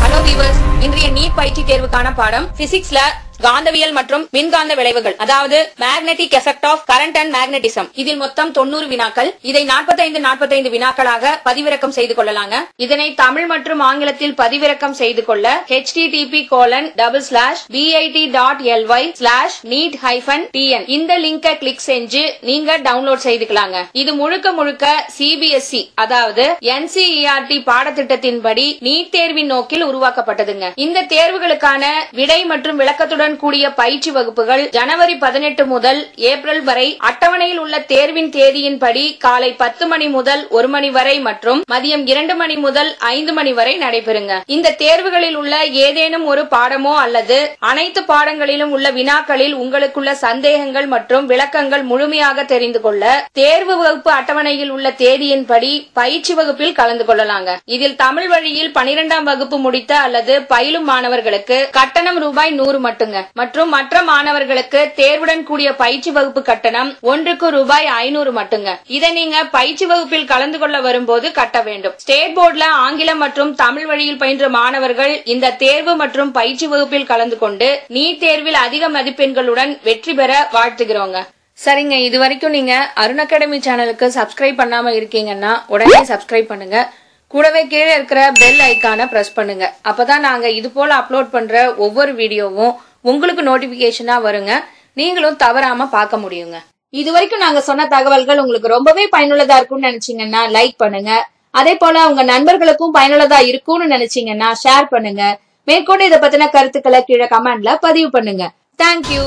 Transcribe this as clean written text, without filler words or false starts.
Hello viewers, இன்றைய NEET பயிற்சி தேர்வுக்கான பாடம் பிசிக்ஸ்ல காந்தவியல் மற்றும் மின்காந்த விளைவுகள், அதாவது magnetic effect of current and magnetism. இதில் மொத்தம் 90 வினாக்கள். இதை 45 வினாக்களாக பதிவிறக்கம் செய்து கொள்ளலாங்க. இதனை தமிழ் மற்றும் ஆங்கிலத்தில் பதிவிறக்கம் செய்து கொள்ள http://bit.ly/neet-tn இந்த லிங்கை கிளிக் செஞ்சு நீங்க டவுன்லோட் செய்துக்கலாங்க. இது முழுக்க CBSE அதாவது NCERT பாடத்திட்டத்தின்படி நீட் தேர்வின் நோக்கில் உருவாக்கப்பட்டதுங்க. இந்த தேர்வுகளுக்கான விடை மற்றும் விளக்கத்துடன் கூடிய பயிற்சி வகுப்புகள் ஜனவரி 18 முதல் ஏப்ரல் வரை அட்டவணையில் உள்ள தேர்வின் தேதியின்படி காலை 10 மணி முதல் 1 மணி வரை மற்றும் மதியம் 2 மணி முதல் 5 மணி வரை நடைபெறுங்க. இந்த தேர்வுகளில் உள்ள ஏதேனும் ஒரு பாடமோ அல்லது அனைத்து பாடங்களிலும் உள்ள வினாக்களில் உங்களுக்குள்ள சந்தேகங்கள் மற்றும் விளக்கங்கள் முழுமையாக தெரிந்து கொள்ள தேர்வு வகுப்பு அட்டவணையில் உள்ள தேதியின்படி பயிற்சி வகுப்பில் கலந்து கொள்ளலாங்க. இதில் தமிழ் வழியில் 12ஆம் வகுப்பு முடித்த அல்லது பயிலும் மாணவர்களுக்கு கட்டணம் ரூபாய் 100 மட்டுங்க. மற்றும் மற்ற மாணவர்களுக்கு தேர்வுடன் கூடிய பயிற்சி வகுப்பு கட்டணம் ஒன்றுக்கு ரூபாய் 500 மட்டுங்க. இதை நீங்க பயிற்சி வகுப்பில் கலந்து கொள்ள வரும்போது கட்ட வேண்டும். ஸ்டேட் போர்டுல ஆங்கிலம் மற்றும் தமிழ் வழியில் பயின்ற மாணவர்கள் இந்த தேர்வு மற்றும் பயிற்சி வகுப்பில் கலந்து கொண்டு நீட் தேர்வில் அதிக மதிப்பெண்களுடன் வெற்றி பெற வாழ்த்துகிறோங்க. சரிங்க, இது வரைக்கும் நீங்க அருண் அகாடமி சேனலுக்கு சப்ஸ்கிரைப் பண்ணாம இருக்கீங்கன்னா உடனே சப்ஸ்கிரைப் பண்ணுங்க. கூடவே கீழே இருக்கிற பெல் ஐக்கான பிரஸ் பண்ணுங்க. அப்பதான் நாங்க இது போல அப்லோட் பண்ற ஒவ்வொரு வீடியோவும் உங்களுக்கு நோட்டிபிகேஷனா வருங்க. நீங்களும் தவறாம பார்க்க முடியுங்க. இது வரைக்கும் நாங்க சொன்ன தகவல்கள் உங்களுக்கு ரொம்பவே பயனுள்ளதா இருக்கும்னு நினைச்சீங்கன்னா லைக் பண்ணுங்க. அதே போல உங்க நண்பர்களுக்கும் பயனுள்ளதா இருக்கும்னு நினைச்சீங்கன்னா ஷேர் பண்ணுங்க. மேற்கொண்டு இதை பத்தின கருத்துக்களை கீழே கமெண்ட்ல பதிவு பண்ணுங்க. தேங்க்யூ.